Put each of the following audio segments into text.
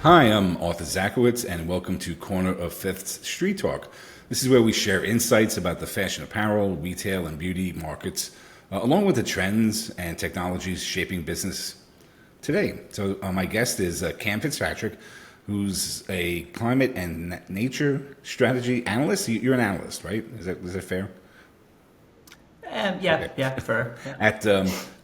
Hi, I'm author Zaczkiewicz, and welcome to Corner of Fifth's Street Talk. This is where we share insights about the fashion apparel, retail, and beauty markets, along with the trends and technologies shaping business today. So my guest is Cam Fitzpatrick, who's a climate and nature strategy analyst. You're an analyst, right? Is that fair? Yeah, Okay. yeah, fair. Yeah. At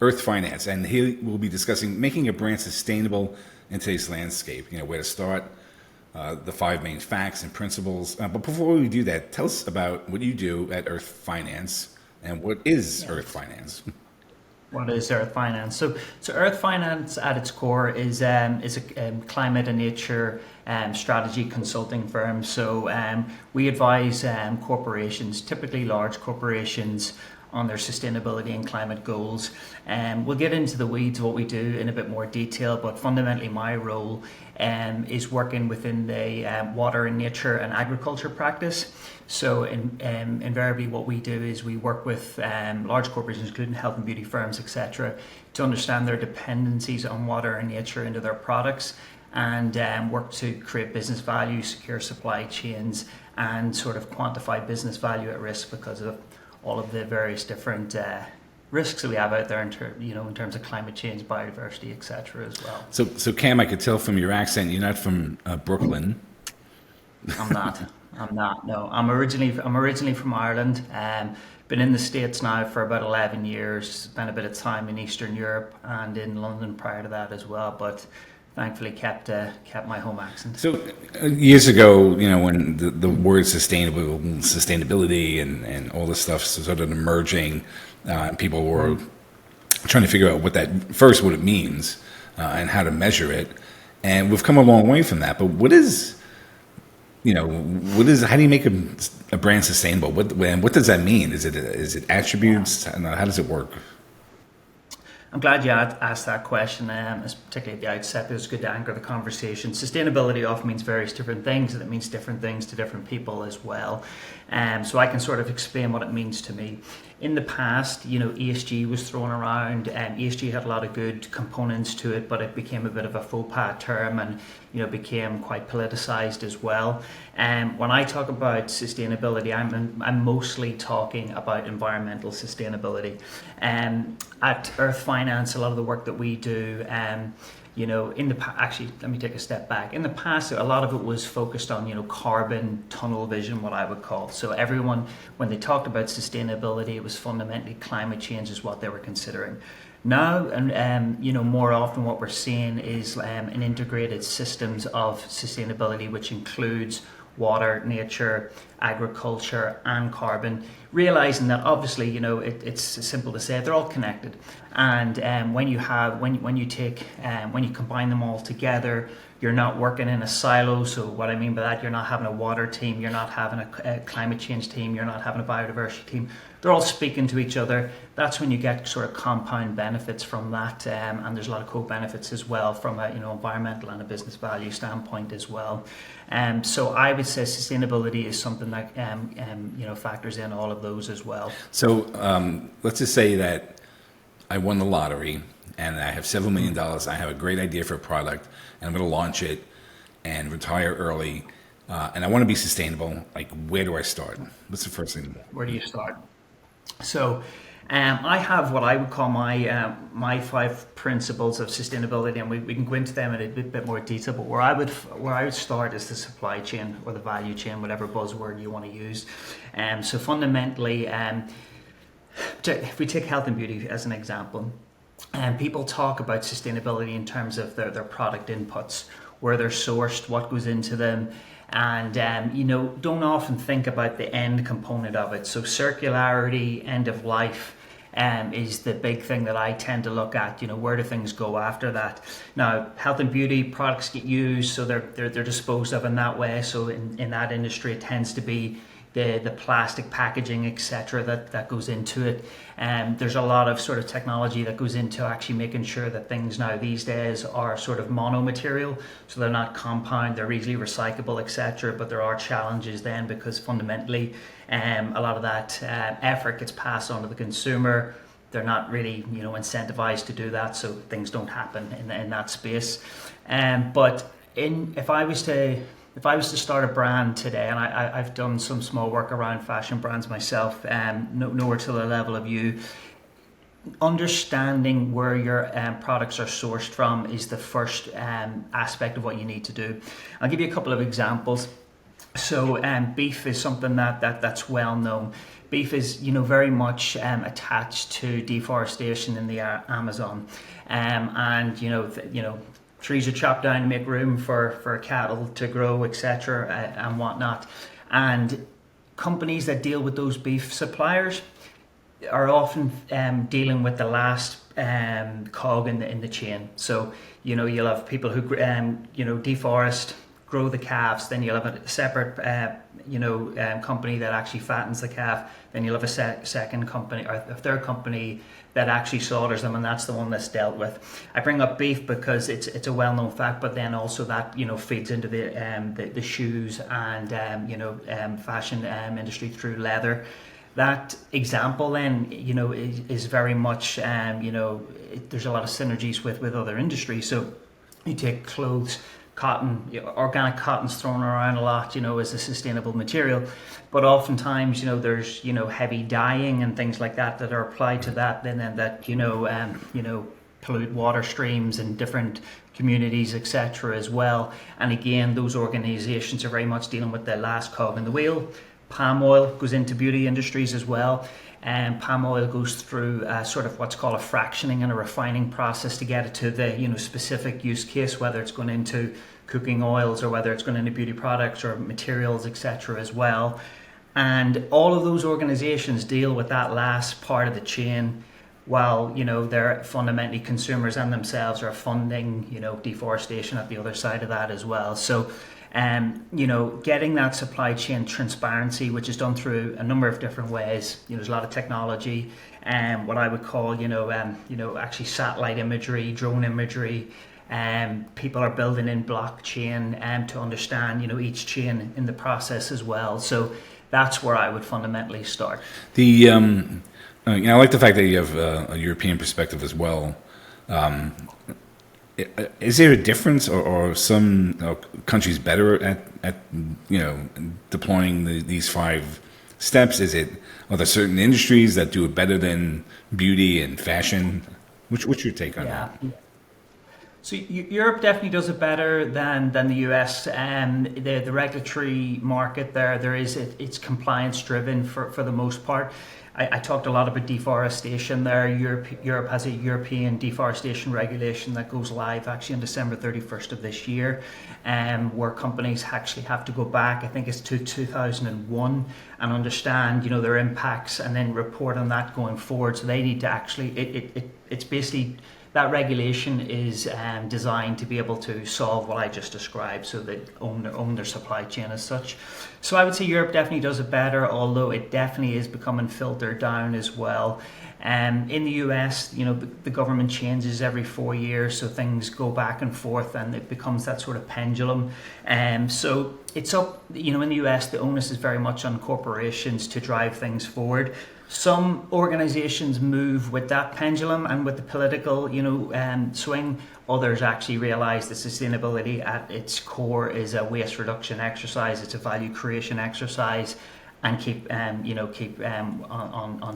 Earth Finance, and he will be discussing making a brand sustainable in today's landscape. You know, where to start, the five main facts and principles. But before we do that, tell us about what you do at Earth Finance and what is Yeah. Earth Finance. What is Earth Finance? So Earth Finance at its core is a climate and nature strategy consulting firm. So we advise corporations, typically large corporations, on their sustainability and climate goals. We'll get into the weeds of what we do in a bit more detail, but fundamentally my role is working within the water and nature and agriculture practice. So invariably what we do is we work with large corporations, including health and beauty firms, etc., to understand their dependencies on water and nature into their products, and work to create business value, secure supply chains, and sort of quantify business value at risk because of all of the various different risks that we have out there in terms of climate change, biodiversity, etc. as well. So Cam, I could tell from your accent you're not from Brooklyn. I'm not. I'm not. No, I'm originally from Ireland. Been in the States now for about 11 years. Spent a bit of time in Eastern Europe and in London prior to that as well. But thankfully kept my home accent. So years ago, you know, when the word sustainability and all this stuff started emerging, people were trying to figure out what it means and how to measure it. And we've come a long way from that. But how do you make a brand sustainable? What does that mean? Is it attributes? How does it work? I'm glad you asked that question, particularly at the outset. It was good to anchor the conversation. Sustainability often means various different things, and it means different things to different people as well. So I can sort of explain what it means to me. In the past, ESG was thrown around, and ESG had a lot of good components to it, but it became a bit of a faux pas term, and became quite politicized as well. When I talk about sustainability, I'm mostly talking about environmental sustainability. At Earth Finance, a lot of the work that we do, actually, let me take a step back. In the past, a lot of it was focused on, carbon tunnel vision, what I would call. So everyone, when they talked about sustainability, it was fundamentally climate change is what they were considering. Now, and more often what we're seeing is an integrated systems of sustainability, which includes water, nature, agriculture, and carbon, realizing that obviously, it's simple to say they're all connected. And when you combine them all together, you're not working in a silo. So what I mean by that, you're not having a water team, you're not having a climate change team, you're not having a biodiversity team. They're all speaking to each other. That's when you get sort of compound benefits from that, and there's a lot of co-benefits as well from a environmental and a business value standpoint as well. So I would say sustainability is something that factors in all of those as well. So let's just say that I won the lottery and I have several million dollars. I have a great idea for a product, and I'm going to launch it and retire early. And I want to be sustainable. Like, where do I start? What's the first thing? Where do you start? So I have what I would call my 5 principles of sustainability, and we can go into them in a bit more detail. But where I would start is the supply chain or the value chain, whatever buzzword you want to use. So fundamentally, if we take health and beauty as an example, people talk about sustainability in terms of their product inputs, where they're sourced, what goes into them, and don't often think about the end component of it. So circularity, end of life, is the big thing that I tend to look at. Where do things go after that? Now, health and beauty products get used, so they're disposed of in that way. So in that industry, it tends to be the plastic packaging, etc., that goes into it. There's a lot of sort of technology that goes into actually making sure that things now these days are sort of mono material, so they're not compound, they're easily recyclable, etc. But there are challenges then, because fundamentally a lot of that effort gets passed on to the consumer. They're not really incentivized to do that, so things don't happen in that space. But if I was to start a brand today, and I've done some small work around fashion brands myself, nowhere to the level of you. Understanding where your products are sourced from is the first aspect of what you need to do. I'll give you a couple of examples. So beef is something that's well known. Beef is, very much attached to deforestation in the Amazon, and trees are chopped down to make room for cattle to grow, etc., and whatnot. And companies that deal with those beef suppliers are often dealing with the last cog in the chain. So you'll have people who deforest, grow the calves, then you'll have a separate company that actually fattens the calf, then you'll have a second company or a third company that actually slaughters them, and that's the one that's dealt with. I bring up beef because it's a well-known fact, but then also that feeds into the shoes and fashion industry through leather. That example then is very much there's a lot of synergies with other industries. So you take clothes, cotton, organic cotton's thrown around a lot, as a sustainable material, but oftentimes, there's, heavy dyeing and things like that are applied to that, then that, pollute water streams in different communities, etc. as well. And again, those organizations are very much dealing with the last cog in the wheel. Palm oil goes into beauty industries as well. And palm oil goes through sort of what's called a fractioning and a refining process to get it to the specific use case, whether it's going into cooking oils or whether it's going into beauty products or materials, etc. as well. And all of those organizations deal with that last part of the chain, while they're fundamentally consumers and themselves are funding deforestation at the other side of that as well. So getting that supply chain transparency, which is done through a number of different ways. There's a lot of technology and what I would call, actually satellite imagery, drone imagery. People are building in blockchain to understand, each chain in the process as well. So that's where I would fundamentally start. I like the fact that you have a European perspective as well. Is there a difference, or some countries better at deploying these 5 steps? Are there certain industries that do it better than beauty and fashion? What's your take on that? So Europe definitely does it better than the US. The regulatory market it's compliance driven for the most part. I talked a lot about deforestation there. Europe has a European deforestation regulation that goes live actually on December 31st of this year, where companies actually have to go back, I think it's to 2001, and understand their impacts and then report on that going forward. So they need to actually, it's basically, that regulation is designed to be able to solve what I just described, so they own their supply chain as such. So I would say Europe definitely does it better, although it definitely is becoming filtered down as well. In the US, the government changes every 4 years, so things go back and forth, and it becomes that sort of pendulum. So it's up, in the US, the onus is very much on corporations to drive things forward. Some organizations move with that pendulum and with the political, swing. Others actually realize that sustainability at its core is a waste reduction exercise. It's a value creation exercise, and keep on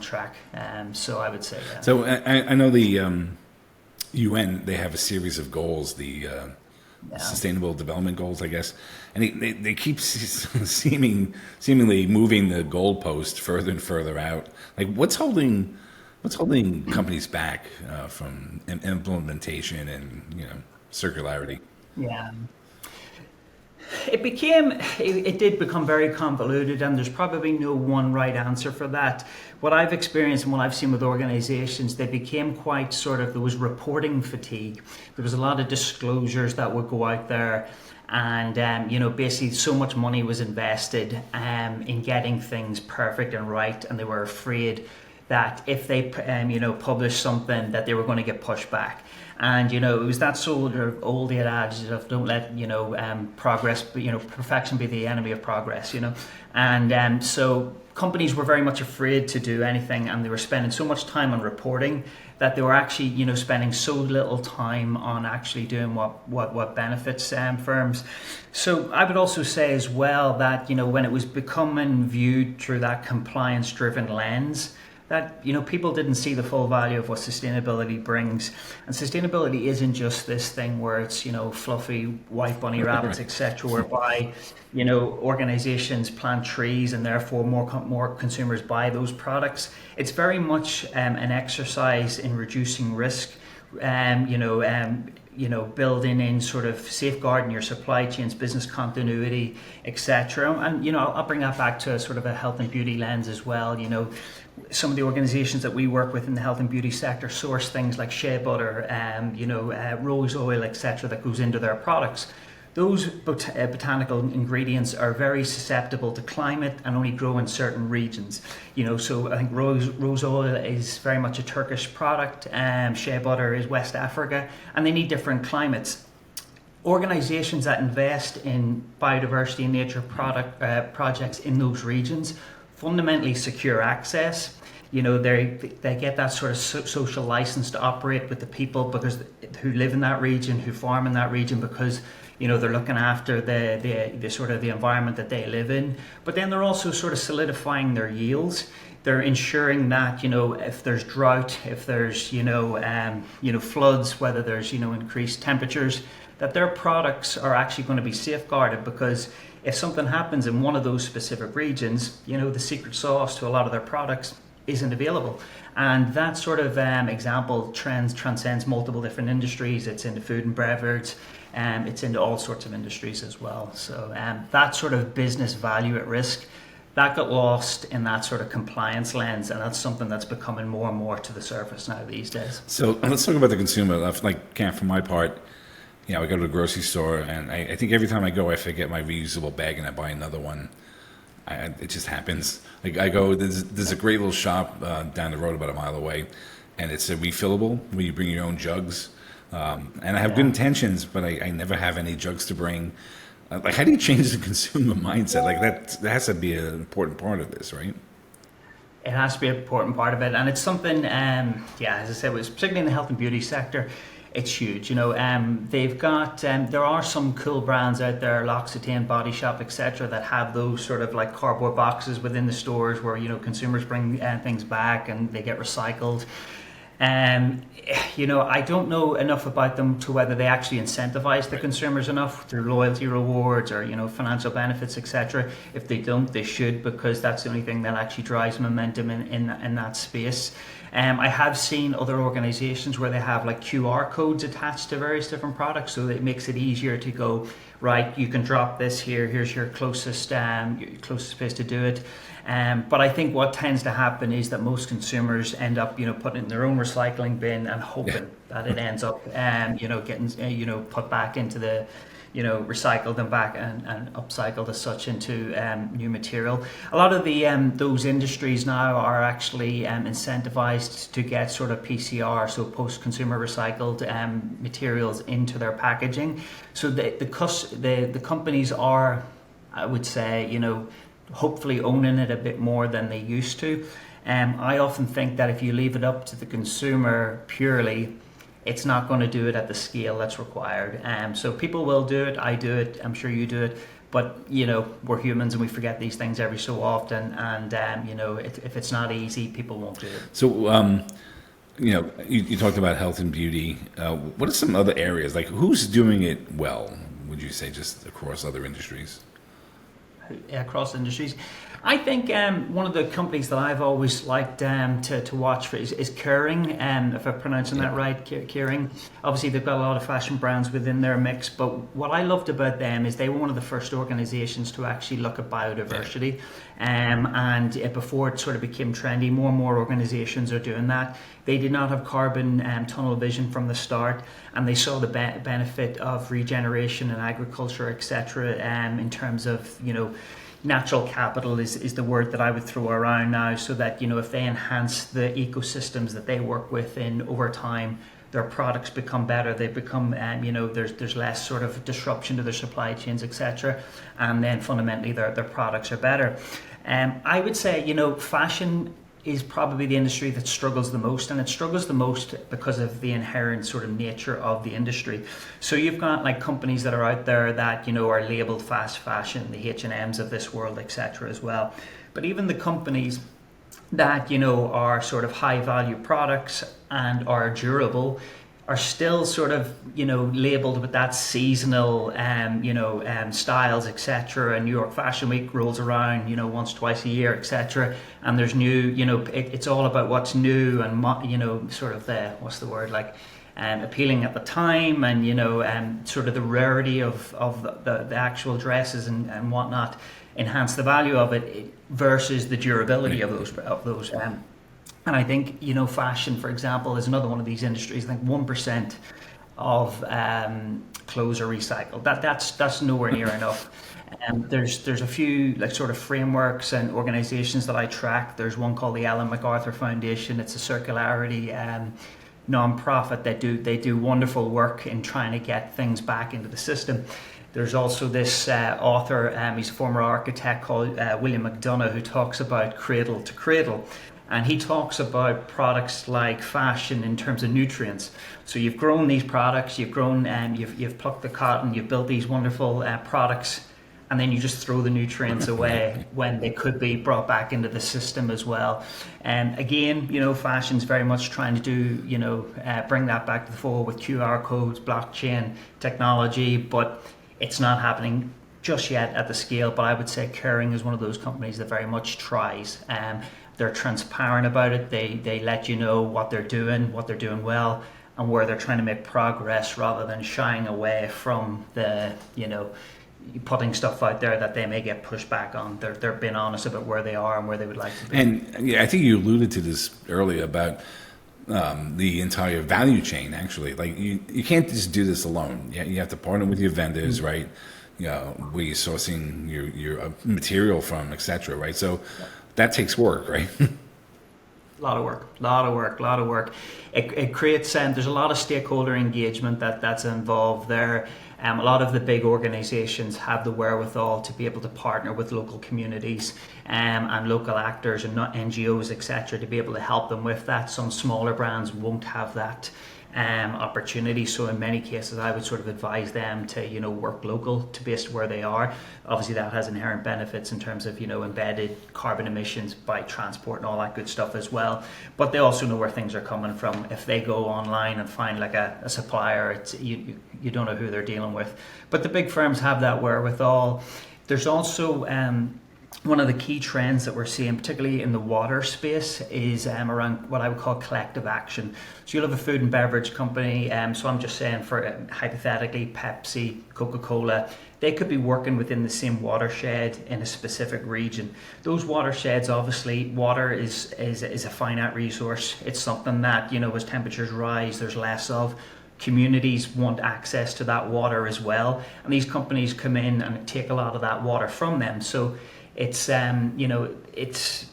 track. So I would say. So I know the UN, they have a series of goals, the Sustainable Development Goals, I guess, and they keep seemingly moving the goalpost further and further out. Like, what's holding companies back from implementation and circularity? Yeah. It did become very convoluted, and there's probably no one right answer for that. What I've experienced and what I've seen with organizations, they became quite there was reporting fatigue. There was a lot of disclosures that would go out there, and basically so much money was invested in getting things perfect and right, and they were afraid that if they published something that they were going to get pushed back. And it was that sort of old adage of don't let progress, perfection be the enemy of progress. And so companies were very much afraid to do anything, and they were spending so much time on reporting that they were actually spending so little time on actually doing what benefits firms. So I would also say as well that when it was becoming viewed through that compliance driven lens, that people didn't see the full value of what sustainability brings. And sustainability isn't just this thing where it's fluffy white bunny rabbits, etc., whereby organizations plant trees and therefore more consumers buy those products. It's very much an exercise in reducing risk, building in sort of safeguarding your supply chains, business continuity, etc. And I'll bring that back to sort of a health and beauty lens as well. Some of the organizations that we work with in the health and beauty sector source things like shea butter, rose oil, etc., that goes into their products. Those botanical ingredients are very susceptible to climate and only grow in certain regions. So I think rose oil is very much a Turkish product, shea butter is West Africa, and they need different climates. Organizations that invest in biodiversity and nature projects in those regions fundamentally secure access. They get that sort of social license to operate with the people who live in that region, who farm in that region, because they're looking after the sort of the environment that they live in. But then they're also sort of solidifying their yields. They're ensuring that if there's drought, if there's floods, whether there's increased temperatures, that their products are actually going to be safeguarded, because if something happens in one of those specific regions, the secret sauce to a lot of their products isn't available. And that sort of example transcends multiple different industries. It's into food and beverage, it's into all sorts of industries as well. So that sort of business value at risk, that got lost in that sort of compliance lens, and that's something that's becoming more and more to the surface now these days. So let's talk about the consumer. Like, Cam, for my part, I go to the grocery store, and I think every time I go, I forget my reusable bag and I buy another one. It just happens. Like, I go, there's a great little shop down the road about a mile away, and it's a refillable where you bring your own jugs. And I have good intentions, but I never have any jugs to bring. Like, how do you change the consumer mindset? Like, that has to be an important part of this, right? It has to be an important part of it, and it's something, as I said, was particularly in the health and beauty sector. It's huge. They've got, there are some cool brands out there, L'Occitane, Body Shop, etc., that have those sort of like cardboard boxes within the stores where, consumers bring things back and they get recycled. I don't know enough about them to whether they actually incentivize the consumers enough through loyalty rewards or, financial benefits, etc. If they don't, they should, because that's the only thing that actually drives momentum in that space. I have seen other organizations where they have like QR codes attached to various different products, so that it makes it easier to go, right, you can drop this here, here's your closest place to do it. But I think what tends to happen is that most consumers end up, putting it in their own recycling bin and hoping that it ends up, getting, put back into the, recycled and back and upcycled as such into new material. A lot of the those industries now are actually incentivized to get sort of PCR, so post-consumer recycled materials into their packaging. So the companies are, I would say, hopefully owning it a bit more than they used to. I often think that if you leave it up to the consumer purely, it's not going to do it at the scale that's required. So people will do it, I do it, I'm sure you do it, but we're humans and we forget these things every so often, and if it's not easy, people won't do it. So you talked about health and beauty. What are some other areas, like who's doing it well, would you say, just across other industries? Across industries, I think one of the companies that I've always liked to watch for is Kering, if I'm pronouncing that right, Kering. Obviously, they've got a lot of fashion brands within their mix, but what I loved about them is they were one of the first organizations to actually look at biodiversity. And before it sort of became trendy, more and more organizations are doing that. They did not have carbon tunnel vision from the start, and they saw the benefit of regeneration in agriculture, etc., in terms of, natural capital is the word that I would throw around now, so that, if they enhance the ecosystems that they work within over time, their products become better. They become, there's less sort of disruption to their supply chains, etc. And then fundamentally their products are better. I would say, fashion is probably the industry that struggles the most, and it struggles the most because of the inherent sort of nature of the industry. So you've got like companies that are out there that, are labeled fast fashion, the H&Ms of this world, etc. as well. But even the companies that, are sort of high value products and are durable are still sort of, labeled with that seasonal, styles, etc. And New York Fashion Week rolls around, once, twice a year, etc. And there's new, it's all about what's new and, sort of what's the word, like, appealing at the time, and, sort of the rarity of the actual dresses and whatnot enhance the value of it versus the durability of those. And I think, fashion, for example, is another one of these industries. I think 1% of clothes are recycled. That's nowhere near enough. There's a few like sort of frameworks and organizations that I track. There's one called the Ellen MacArthur Foundation. It's a circularity non-profit. They do wonderful work in trying to get things back into the system. There's also this author, he's a former architect, called William McDonough, who talks about cradle to cradle. And he talks about products like fashion in terms of nutrients. So you've grown these products, you've plucked the cotton, you've built these wonderful products, and then you just throw the nutrients away when they could be brought back into the system as well. And again, fashion's very much trying to do, bring that back to the fore with QR codes, blockchain technology, but it's not happening just yet at the scale. But I would say Kering is one of those companies that very much tries. They're transparent about it. They let you know what they're doing well, and where they're trying to make progress, rather than shying away from the, putting stuff out there that they may get pushed back on. They're being honest about where they are and where they would like to be. And yeah, I think you alluded to this earlier about the entire value chain. Actually, like you can't just do this alone. You have to partner with your vendors, right? Where you're sourcing your material from, etc. Right? So. Yeah. That takes work, right? A lot of work. It creates, there's a lot of stakeholder engagement that's involved there. A lot of the big organizations have the wherewithal to be able to partner with local communities and local actors and not NGOs, etc., to be able to help them with that. Some smaller brands won't have that opportunity, so in many cases I would sort of advise them to work local to based where they are. Obviously that has inherent benefits in terms of embedded carbon emissions by transport and all that good stuff as well, but they also know where things are coming from. If they go online and find like a supplier, you don't know who they're dealing with, but the big firms have that wherewithal. There's also one of the key trends that we're seeing, particularly in the water space, is around what I would call collective action. So you'll have a food and beverage company, so I'm just saying, for hypothetically Pepsi, Coca-Cola, they could be working within the same watershed in a specific region. Those watersheds, obviously, water is a finite resource. It's something that, as temperatures rise, there's less of. Communities want access to that water as well, and these companies come in and take a lot of that water from them. So it's it's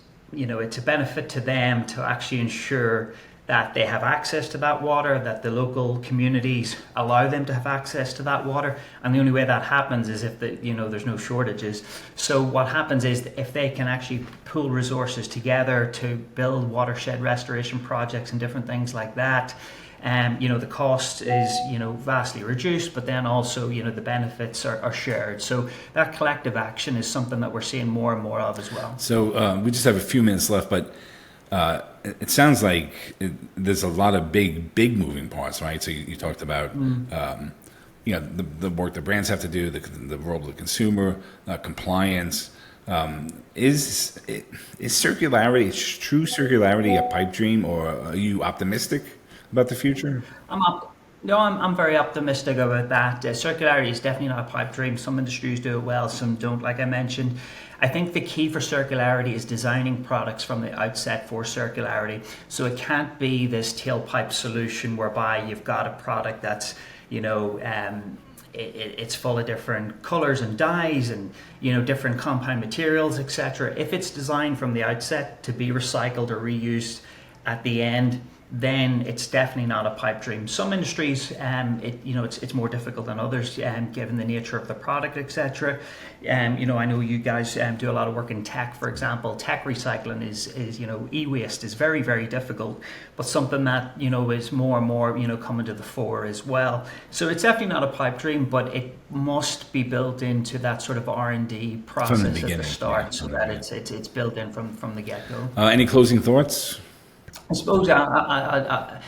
a benefit to them to actually ensure that they have access to that water, that the local communities allow them to have access to that water, and the only way that happens is if there's no shortages. So what happens is, if they can actually pool resources together to build watershed restoration projects and different things like that, the cost is vastly reduced, but then also the benefits are shared. So that collective action is something that we're seeing more and more of as well. So we just have a few minutes left, but it sounds like there's a lot of big moving parts, right? So you talked about the work the brands have to do, the role of the consumer, compliance. Is circularity, true circularity, a pipe dream, or are you optimistic about the future? I'm very optimistic about that. Circularity is definitely not a pipe dream. Some industries do it well, some don't, like I mentioned. I think the key for circularity is designing products from the outset for circularity. So it can't be this tailpipe solution whereby you've got a product that's it's full of different colors and dyes and, you know, different compound materials, etc. If it's designed from the outset to be recycled or reused at the end, then it's definitely not a pipe dream. Some industries, it's more difficult than others, given the nature of the product, etc. You know, I know you guys do a lot of work in tech, for example. Tech recycling is e-waste is very, very difficult, but something that, you know, is more and more, you know, coming to the fore as well. So it's definitely not a pipe dream, but it must be built into that sort of R&D process at the start, so that it's built in from the get-go. Any closing thoughts? I suppose I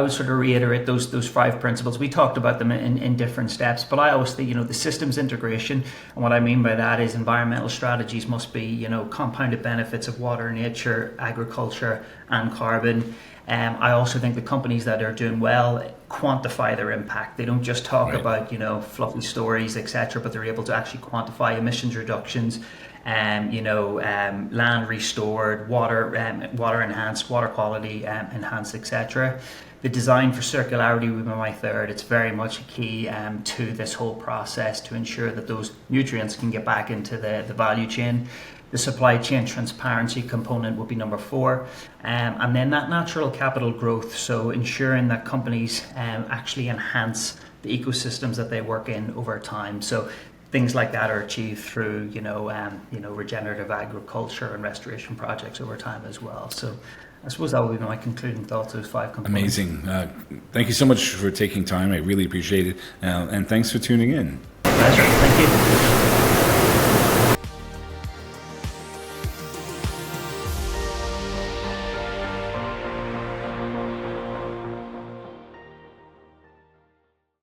would sort of reiterate those 5 principles. We talked about them in different steps, but I always think, you know, the systems integration, and what I mean by that is environmental strategies must be, you know, compounded benefits of water, nature, agriculture, and carbon. I also think the companies that are doing well quantify their impact. They don't just talk about, you know, fluffy stories, etc., but they're able to actually quantify emissions reductions. Land restored, water enhanced, water quality enhanced, etc. The design for circularity would be my third. It's very much a key to this whole process to ensure that those nutrients can get back into the value chain. The supply chain transparency component would be number 4. And then that natural capital growth, so ensuring that companies actually enhance the ecosystems that they work in over time. So things like that are achieved through, regenerative agriculture and restoration projects over time as well. So I suppose that would be my concluding thoughts, those 5 components. Amazing. Thank you so much for taking time. I really appreciate it. And thanks for tuning in. Pleasure. Thank you.